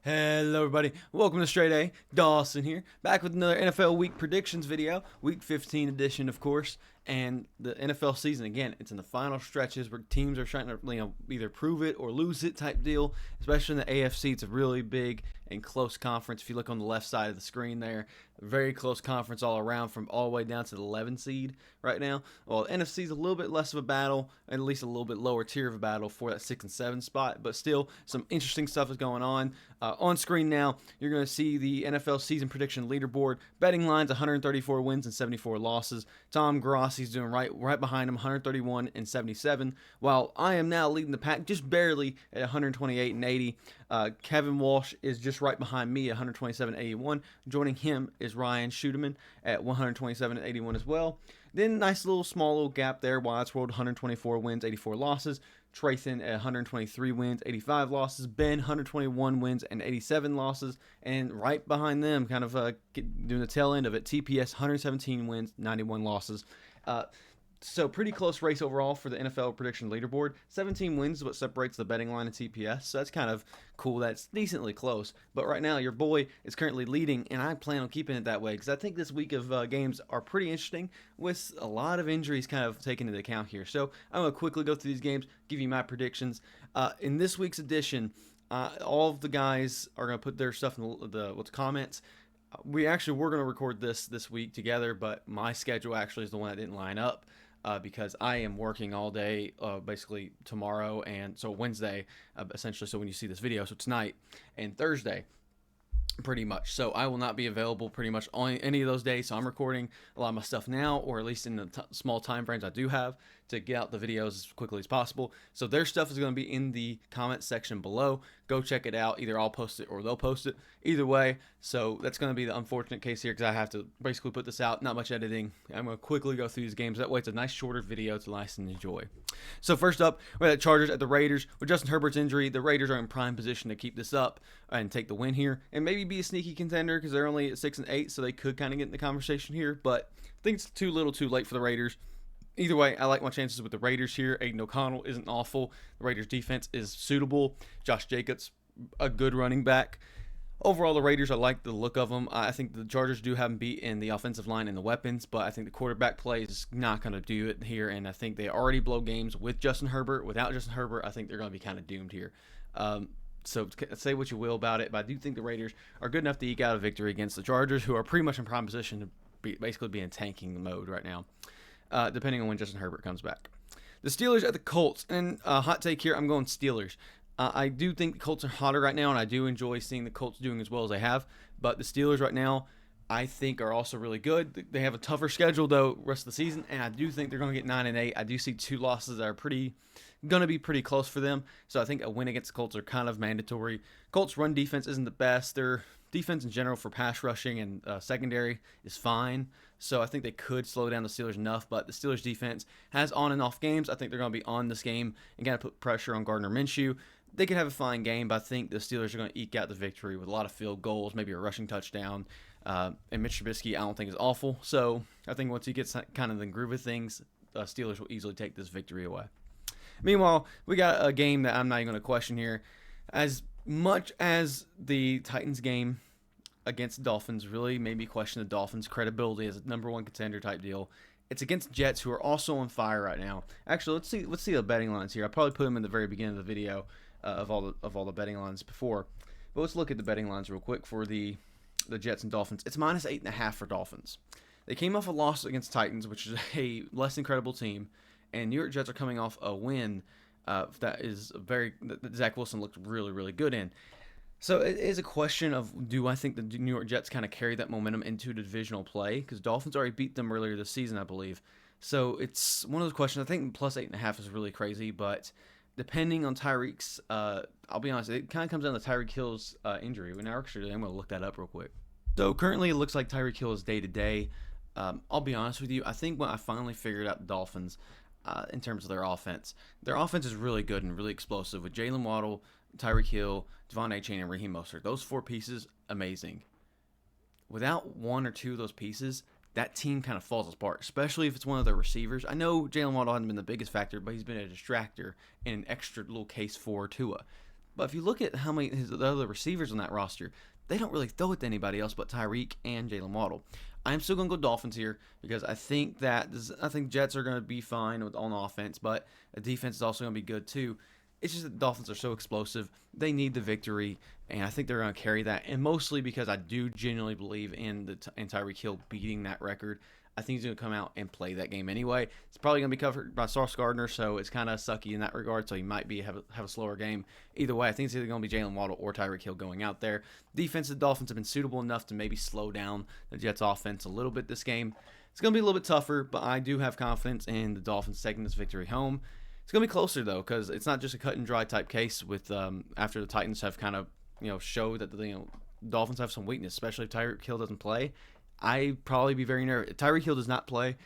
Hello everybody, welcome to StraightA, Dawson here, back with another NFL Week Predictions video, Week 15 edition of course, and the NFL season, again, it's in the final stretches where teams are trying to either prove it or lose it type deal, especially in the AFC. It's a really big and close conference. If you look on the left side of the screen there, very close conference all around from all the way down to the 11 seed right now. Well, the NFC is a little bit less of a battle, at least a little bit lower tier of a battle for that 6 and 7 spot, but still some interesting stuff is going on. On screen now, you're going to see the NFL season prediction leaderboard. Betting lines: 134 wins and 74 losses. Tom Grassi's doing right behind him, 131 and 77, while I am now leading the pack just barely at 128 and 80. Kevin Walsh is just right behind me at 127 and 81. Joining him is Ryan Schudeman at 127 and 81 as well. Then nice small little gap there. Wyatt's World 124 wins, 84 losses. Trayton at 123 wins, 85 losses. Ben 121 wins and 87 losses. And right behind them, kind of doing the tail end of it, TPS 117 wins, 91 losses. So pretty close race overall for the NFL prediction leaderboard. 17 wins is what separates the betting line and TPS, so that's kind of cool. That's decently close. But right now, your boy is currently leading, and I plan on keeping it that way because I think this week of games are pretty interesting with a lot of injuries kind of taken into account here. So I'm going to quickly go through these games, give you my predictions. In this week's edition, all of the guys are going to put their stuff in the comments. We're going to record this week together, but my schedule actually is the one that didn't line up. Because I am working all day, basically tomorrow and so Wednesday, essentially. So when you see this video, so tonight and Thursday, pretty much. So I will not be available pretty much on any of those days. So I'm recording a lot of my stuff now, or at least in the small time frames I do have to get out the videos as quickly as possible. So their stuff is going to be in the comment section below. Go check it out. Either I'll post it or they'll post it. Either way. So that's going to be the unfortunate case here because I have to basically put this out. Not much editing. I'm going to quickly go through these games. That way it's a nice shorter video to nice and enjoy. So first up, we have the Chargers at the Raiders. With Justin Herbert's injury, the Raiders are in prime position to keep this up and take the win here. And maybe be a sneaky contender because they're only at 6 and 8. So they could kind of get in the conversation here. But I think it's too little too late for the Raiders. Either way, I like my chances with the Raiders here. Aiden O'Connell isn't awful. The Raiders' defense is suitable. Josh Jacobs, a good running back. Overall, the Raiders, I like the look of them. I think the Chargers do have them beat in the offensive line and the weapons, but I think the quarterback play is not going to do it here, and I think they already blow games with Justin Herbert. Without Justin Herbert, I think they're going to be kind of doomed here. So say what you will about it, but I do think the Raiders are good enough to eke out a victory against the Chargers, who are pretty much in prime position to basically be in tanking mode right now. Depending on when Justin Herbert comes back. The Steelers at the Colts, and hot take here, I'm going Steelers. I do think the Colts are hotter right now, and I do enjoy seeing the Colts doing as well as they have, but the Steelers right now, I think, are also really good. They have a tougher schedule, though, rest of the season, and I do think they're going to get 9 and 8. I do see 2 losses that are going to be pretty close for them, so I think a win against the Colts are kind of mandatory. Colts' run defense isn't the best. Their defense in general for pass rushing and secondary is fine, so I think they could slow down the Steelers enough, but the Steelers' defense has on and off games. I think they're going to be on this game and kind of put pressure on Gardner Minshew. They could have a fine game, but I think the Steelers are going to eke out the victory with a lot of field goals, maybe a rushing touchdown. And Mitch Trubisky, I don't think, is awful. So I think once he gets kind of the groove of things, Steelers will easily take this victory away. Meanwhile, we got a game that I'm not even going to question here. As much as the Titans game against the Dolphins really made me question the Dolphins' credibility as a number 1 contender type deal, it's against Jets, who are also on fire right now. Actually, let's see the betting lines here. I probably put them in the very beginning of the video of all the betting lines before. But let's look at the betting lines real quick for the Jets and Dolphins. It's minus 8.5 for Dolphins. They came off a loss against Titans, which is a less than credible team, and New York Jets are coming off a win that Zach Wilson looked really, really good in. So it is a question of, do I think the New York Jets kind of carry that momentum into the divisional play? Because Dolphins already beat them earlier this season, I believe. So it's one of those questions. I think plus 8.5 is really crazy, but depending on Tyreek's, I'll be honest, it kind of comes down to Tyreek Hill's injury. I'm going to look that up real quick. So currently it looks like Tyreek Hill is day-to-day. I'll be honest with you. I think when I finally figured out the Dolphins in terms of their offense is really good and really explosive with Jalen Waddle, Tyreek Hill, Devon Achane, and Raheem Mostert. Those 4 pieces, amazing. Without 1 or 2 of those pieces, that team kind of falls apart, especially if it's one of their receivers. I know Jalen Waddle hasn't been the biggest factor, but he's been a distractor and an extra little case for Tua. But if you look at how many the other receivers on that roster, they don't really throw it to anybody else but Tyreek and Jalen Waddle. I'm still going to go Dolphins here because I think Jets are going to be fine on offense, but the defense is also going to be good too. It's just that the Dolphins are so explosive. They need the victory, and I think they're going to carry that. And mostly because I do genuinely believe in Tyreek Hill beating that record. I think he's going to come out and play that game anyway. It's probably going to be covered by Sauce Gardner, so it's kind of sucky in that regard. So he might have a slower game. Either way, I think it's either going to be Jalen Waddle or Tyreek Hill going out there. Defense of the Dolphins have been suitable enough to maybe slow down the Jets' offense a little bit this game. It's going to be a little bit tougher, but I do have confidence in the Dolphins taking this victory home. It's going to be closer, though, because it's not just a cut-and-dry type case with after the Titans have kind of showed that the Dolphins have some weakness, especially if Tyreek Hill doesn't play. I'd probably be very nervous. If Tyreek Hill does not play,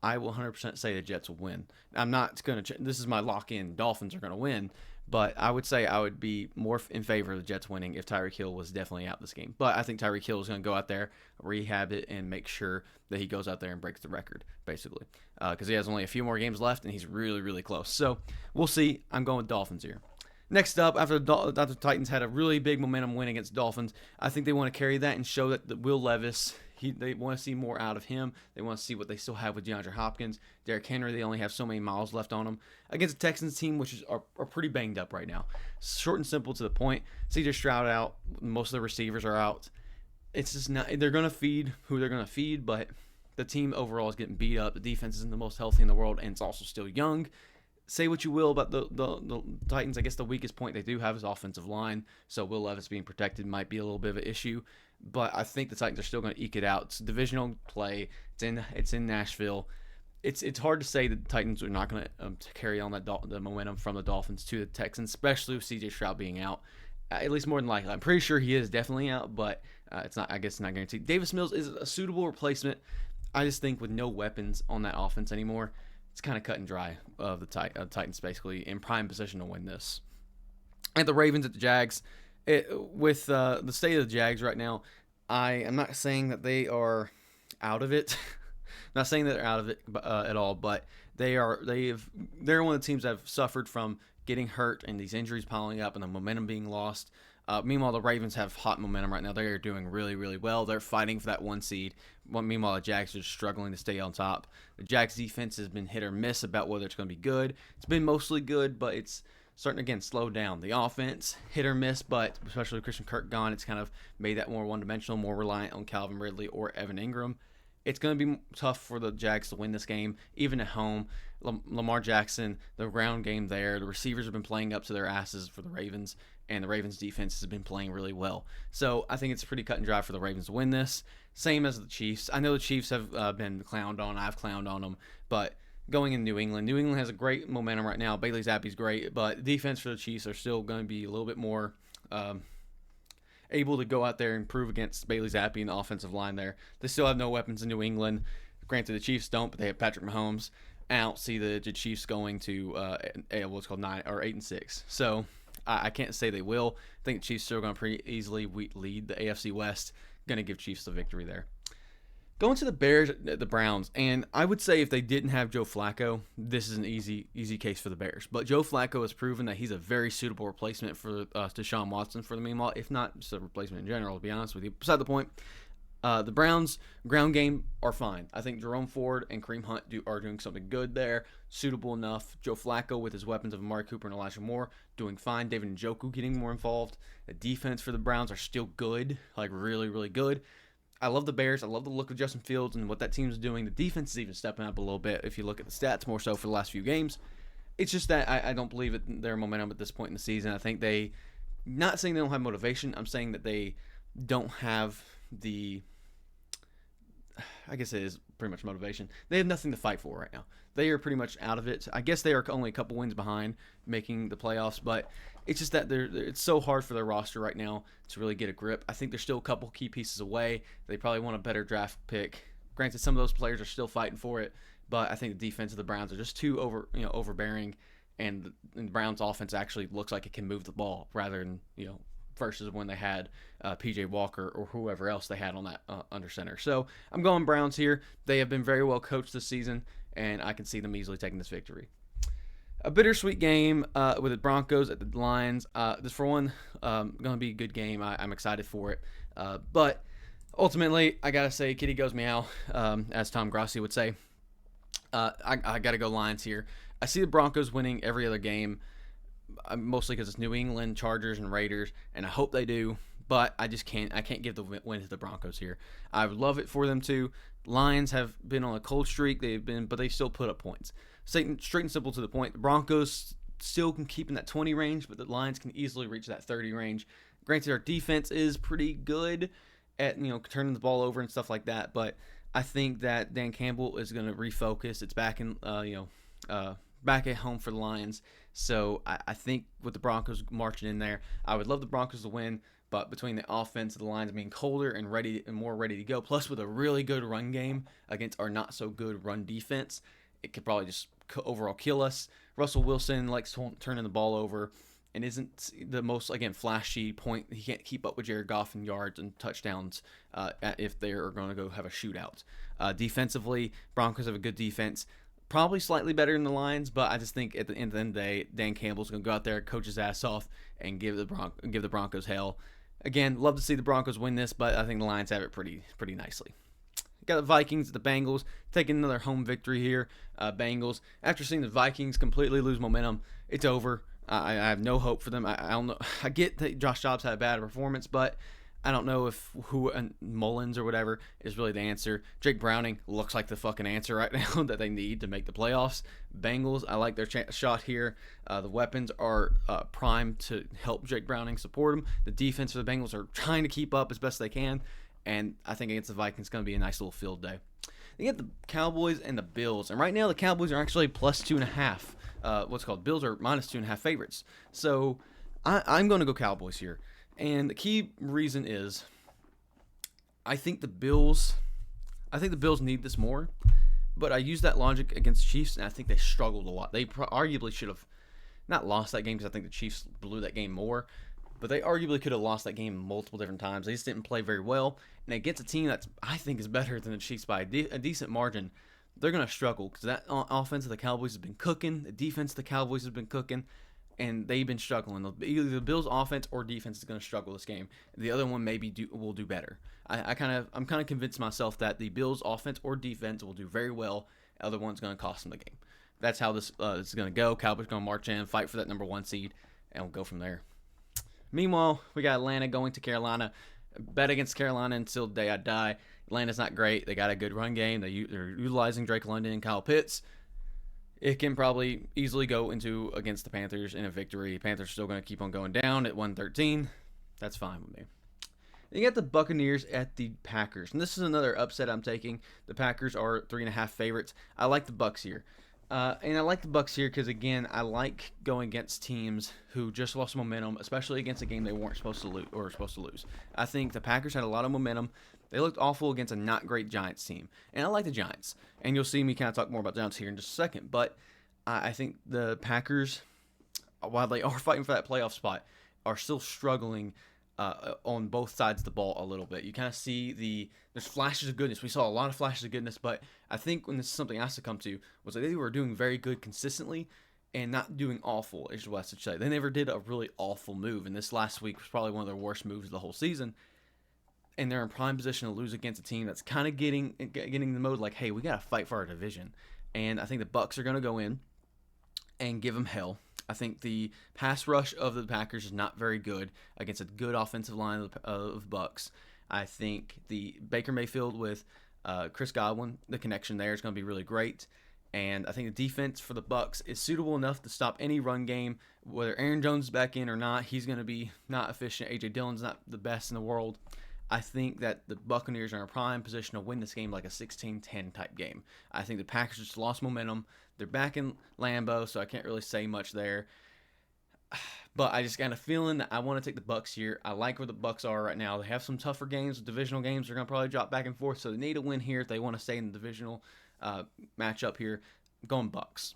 I will 100% say the Jets will win. I'm not going to – this is my lock-in. Dolphins are going to win. But I would say I would be more in favor of the Jets winning if Tyreek Hill was definitely out this game. But I think Tyreek Hill is going to go out there, rehab it, and make sure that he goes out there and breaks the record, basically. Because he has only a few more games left, and he's really, really close. So we'll see. I'm going with Dolphins here. Next up, after the Titans had a really big momentum win against Dolphins, I think they want to carry that and show that Will Levis – they want to see more out of him. They want to see what they still have with DeAndre Hopkins. Derrick Henry, they only have so many miles left on him. Against the Texans team, which are pretty banged up right now. Short and simple to the point. C.J. Stroud out. Most of the receivers are out. It's just not – they're going to feed who they're going to feed, but the team overall is getting beat up. The defense isn't the most healthy in the world, and it's also still young. Say what you will about the Titans. I guess the weakest point they do have is offensive line, so Will Levis being protected might be a little bit of an issue. But I think the Titans are still going to eke it out. It's divisional play. It's in Nashville. It's hard to say that the Titans are not going to carry on the momentum from the Dolphins to the Texans, especially with C.J. Stroud being out. At least more than likely. I'm pretty sure he is definitely out, but it's not. I guess it's not guaranteed. Davis Mills is a suitable replacement. I just think with no weapons on that offense anymore, it's kind of cut and dry of the Titans basically in prime position to win this. And the Ravens at the Jags. With the state of the Jags right now, I am not saying that they are out of it. Not saying that they're out of it at all, but they're one of the teams that have suffered from getting hurt and these injuries piling up and the momentum being lost. Meanwhile, the Ravens have hot momentum right now. They are doing really, really well. They're fighting for that 1 seed. Meanwhile, the Jags are just struggling to stay on top. The Jags defense has been hit or miss about whether it's going to be good. It's been mostly good, but it's starting to, again, slow down. The offense, hit or miss, but especially with Christian Kirk gone, it's kind of made that more one-dimensional, more reliant on Calvin Ridley or Evan Ingram. It's going to be tough for the Jags to win this game, even at home. Lamar Jackson, the ground game there, the receivers have been playing up to their asses for the Ravens, and the Ravens defense has been playing really well. So I think it's pretty cut and dry for the Ravens to win this. Same as the Chiefs. I know the Chiefs have been clowned on. I've clowned on them, but going in New England has a great momentum right now. Bailey Zappe's great, but the defense for the Chiefs are still going to be a little bit more able to go out there and prove against Bailey Zappi and the offensive line there. They still have no weapons in New England. Granted, the Chiefs don't, but they have Patrick Mahomes. I don't see the Chiefs going to what's called 8-6. So I can't say they will. I think the Chiefs are still going to pretty easily lead the AFC West. Going to give Chiefs the victory there. Going to the Bears, the Browns, and I would say if they didn't have Joe Flacco, this is an easy case for the Bears. But Joe Flacco has proven that he's a very suitable replacement for Deshaun Watson for the meanwhile, if not just a replacement in general, to be honest with you. Beside the point, the Browns' ground game are fine. I think Jerome Ford and Kareem Hunt are doing something good there, suitable enough. Joe Flacco with his weapons of Amari Cooper and Elijah Moore doing fine. David Njoku getting more involved. The defense for the Browns are still good, like really, really good. I love the Bears. I love the look of Justin Fields and what that team's doing. The defense is even stepping up a little bit if you look at the stats more so for the last few games. It's just that I don't believe it, their momentum at this point in the season. I think not saying they don't have motivation. I'm saying that they don't have I guess it is pretty much motivation. They have nothing to fight for right now. They are pretty much out of it. I guess they are only a couple wins behind making the playoffs, but it's just that it's so hard for their roster right now to really get a grip. I think they're still a couple key pieces away. They probably want a better draft pick. Granted, some of those players are still fighting for it, but I think the defense of the Browns are just too overbearing, and the Browns' offense actually looks like it can move the ball rather than versus when they had P.J. Walker or whoever else they had on that under center. So I'm going Browns here. They have been very well coached this season, and I can see them easily taking this victory. A bittersweet game with the Broncos at the Lions. This for one, going to be a good game. I'm excited for it. But ultimately, I gotta say, Kitty goes meow, as Tom Grossi would say. I gotta go Lions here. I see the Broncos winning every other game, mostly because it's New England, Chargers, and Raiders, and I hope they do. But I just can't. I can't give the win to the Broncos here. I would love it for them to. Lions have been on a cold streak. But they still put up points. Straight and simple to the point. The Broncos still can keep in that 20 range, but the Lions can easily reach that 30 range. Granted, our defense is pretty good at turning the ball over and stuff like that, but I think that Dan Campbell is going to refocus. It's back in back at home for the Lions, so I think with the Broncos marching in there, I would love the Broncos to win. But between the offense of the Lions being colder and more ready to go, plus with a really good run game against our not so good run defense, it could probably just overall kill us. Russell Wilson likes turning the ball over and isn't the most, again, flashy point. He can't keep up with Jared Goff in yards and touchdowns if they are going to go have a shootout. Defensively, Broncos have a good defense. Probably slightly better than the Lions, but I just think at the end of the day, Dan Campbell's going to go out there, coach his ass off, and give the Broncos hell. Again, love to see the Broncos win this, but I think the Lions have it pretty nicely. Got the Vikings, the Bengals, taking another home victory here. Bengals, after seeing the Vikings completely lose momentum, it's over. I have no hope for them. I don't know. I get that Josh Dobbs had a bad performance, but I don't know if Mullins or whatever is really the answer. Jake Browning looks like the fucking answer right now that they need to make the playoffs. Bengals, I like their shot here. The weapons are primed to help Jake Browning support him. The defense for the Bengals are trying to keep up as best they can. And I think against the Vikings, it's going to be a nice little field day. You get the Cowboys and the Bills. And right now, the Cowboys are actually plus 2.5. Bills are minus 2.5 favorites. So I'm going to go Cowboys here. And the key reason is I think the Bills need this more. But I use that logic against the Chiefs, and I think they struggled a lot. They arguably should have not lost that game because I think the Chiefs blew that game more. But they arguably could have lost that game multiple different times. They just didn't play very well. And against a team that I think is better than the Chiefs by a decent margin, they're going to struggle because that offense of the Cowboys has been cooking. The defense of the Cowboys has been cooking. And they've been struggling. Either the Bills' offense or defense is going to struggle this game. The other one will do better. I'm kind of convinced myself that the Bills' offense or defense will do very well. The other one's going to cost them the game. That's how this is going to go. Cowboys going to march in, fight for that number 1 seed, and we'll go from there. Meanwhile, we got Atlanta going to Carolina. Bet against Carolina until the day I die. Atlanta's not great. They got a good run game. They're utilizing Drake London and Kyle Pitts. It can probably easily go into against the Panthers in a victory. Panthers are still going to keep on going down at 113. That's fine with me. Then you got the Buccaneers at the Packers. And this is another upset I'm taking. The Packers are 3.5 favorites. I like the Bucs here. And I like the Bucs here because, again, I like going against teams who just lost momentum, especially against a game they weren't supposed to lose. I think the Packers had a lot of momentum. They looked awful against a not great Giants team. And I like the Giants. And you'll see me kind of talk more about the Giants here in just a second. But I think the Packers, while they are fighting for that playoff spot, are still struggling on both sides of the ball a little bit. You kind of see there's flashes of goodness. We saw a lot of flashes of goodness. But I think when this is something I succumbed to was that they were doing very good consistently and not doing awful, is what I should say. They never did a really awful move. And this last week was probably one of their worst moves of the whole season. And they're in prime position to lose against a team that's kind of getting the mode like, hey, we got to fight for our division. And I think the Bucs are going to go in and give them hell. I think the pass rush of the Packers is not very good against a good offensive line of Bucs. I think the Baker Mayfield with Chris Godwin, the connection there is going to be really great. And I think the defense for the Bucs is suitable enough to stop any run game. Whether Aaron Jones is back in or not, he's going to be not efficient. A.J. Dillon's not the best in the world. I think that the Buccaneers are in a prime position to win this game like a 16-10 type game. I think the Packers just lost momentum. They're back in Lambeau, so I can't really say much there. But I just got a feeling that I want to take the Bucs here. I like where the Bucs are right now. They have some tougher games. Divisional games are going to probably drop back and forth, so they need a win here if they want to stay in the divisional matchup here. Going Bucs.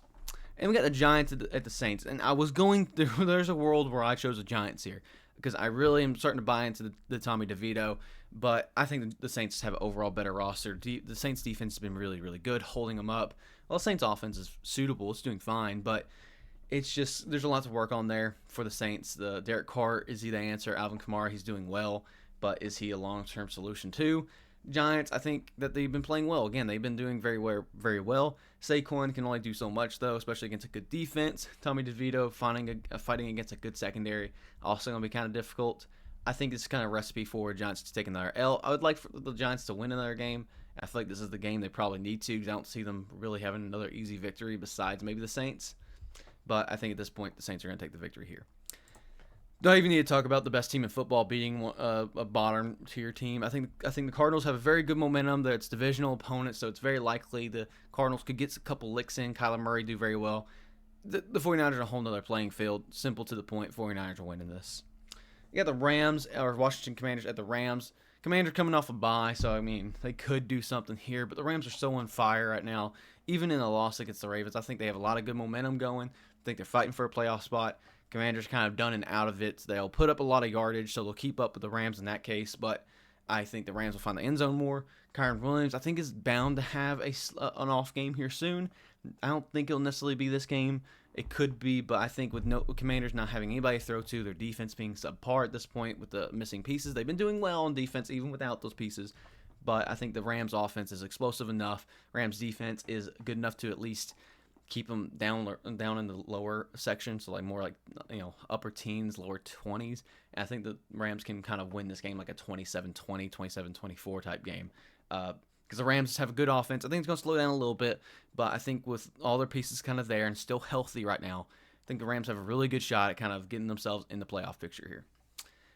And we got the Giants at the Saints. And I was going – there's a world where I chose the Giants here, because I really am starting to buy into the Tommy DeVito, but I think the Saints have an overall better roster. The Saints defense has been really, really good, holding them up. Well, the Saints offense is suitable. It's doing fine, but it's just there's a lot to work on there for the Saints. The Derek Carr, is he the answer? Alvin Kamara, he's doing well, but is he a long-term solution too? Giants, I think that they've been playing well. Again, they've been doing very well, very well. Saquon can only do so much though, especially against a good defense. Tommy DeVito fighting against a good secondary, also going to be kind of difficult. I think it's kind of a recipe for Giants to take another L. I would like for the Giants to win another game. I feel like this is the game they probably need to, because I don't see them really having another easy victory besides maybe the Saints. But I think at this point, the Saints are going to take the victory here. Don't even need to talk about the best team in football beating a bottom tier team. I think the Cardinals have a very good momentum. It's divisional opponents, so it's very likely the Cardinals could get a couple licks in. Kyler Murray do very well. The 49ers are a whole nother playing field. Simple to the point. 49ers are winning this. You got the Rams, or Washington Commanders at the Rams. Commanders coming off a bye, so I mean they could do something here, but the Rams are so on fire right now. Even in a loss against the Ravens, I think they have a lot of good momentum going. I think they're fighting for a playoff spot. Commanders kind of done and out of it. They'll put up a lot of yardage, so they'll keep up with the Rams in that case, but I think the Rams will find the end zone more. Kyron Williams, I think, is bound to have an off game here soon. I don't think it'll necessarily be this game. It could be, but I think with Commanders not having anybody to throw to, their defense being subpar at this point with the missing pieces, they've been doing well on defense even without those pieces. But I think the Rams offense is explosive enough. Rams defense is good enough to at least keep them down in the lower section, so like more like upper teens, lower 20s. And I think the Rams can kind of win this game like a 27-20, 27-24 type game. Because the Rams have a good offense. I think it's going to slow down a little bit, but I think with all their pieces kind of there and still healthy right now, I think the Rams have a really good shot at kind of getting themselves in the playoff picture here.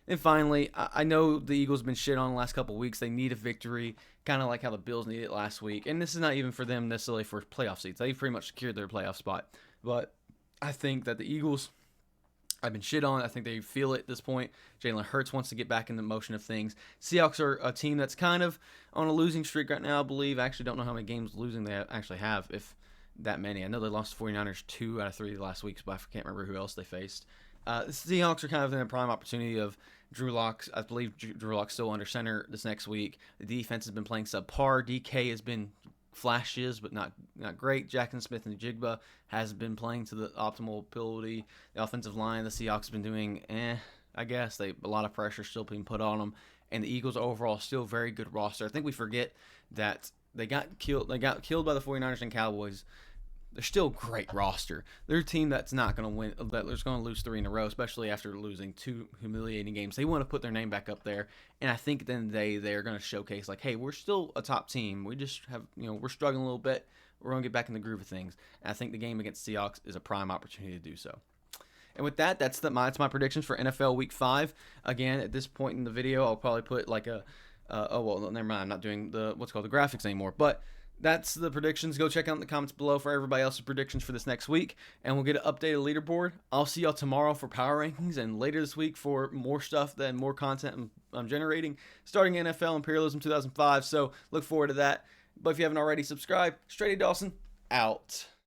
And finally, I know the Eagles have been shit on the last couple of weeks. They need a victory, kind of like how the Bills needed it last week. And this is not even for them necessarily for playoff seats. They've pretty much secured their playoff spot. But I think that the Eagles have been shit on. I think they feel it at this point. Jalen Hurts wants to get back in the motion of things. Seahawks are a team that's kind of on a losing streak right now, I believe. I actually don't know how many games losing they actually have, if that many. I know they lost the 49ers 2 out of 3 last week, but I can't remember who else they faced. The Seahawks are kind of in a prime opportunity of Drew Lock. I believe Drew Lock's still under center this next week. The defense has been playing subpar. DK has been flashes, but not great. Jackson Smith and Jigba has been playing to the optimal ability. The offensive line, the Seahawks have been doing I guess. A lot of pressure still being put on them. And the Eagles overall still very good roster. I think we forget that they got killed by the 49ers and Cowboys. They're still a great roster. They're a team that's not going to win, that's going to lose 3 in a row, especially after losing 2 humiliating games. They want to put their name back up there, and I think then they're going to showcase like, hey, we're still a top team. We just have, we're struggling a little bit. We're going to get back in the groove of things. And I think the game against Seahawks is a prime opportunity to do so. And with that, that's my predictions for NFL Week 5. Again, at this point in the video, I'll probably put like never mind. I'm not doing the graphics anymore, but that's the predictions. Go check out in the comments below for everybody else's predictions for this next week, and we'll get an updated leaderboard. I'll see y'all tomorrow for power rankings, and later this week for more stuff and more content I'm generating, starting NFL Imperialism 2005. So look forward to that. But if you haven't already, subscribe. StraightA Dawson, out.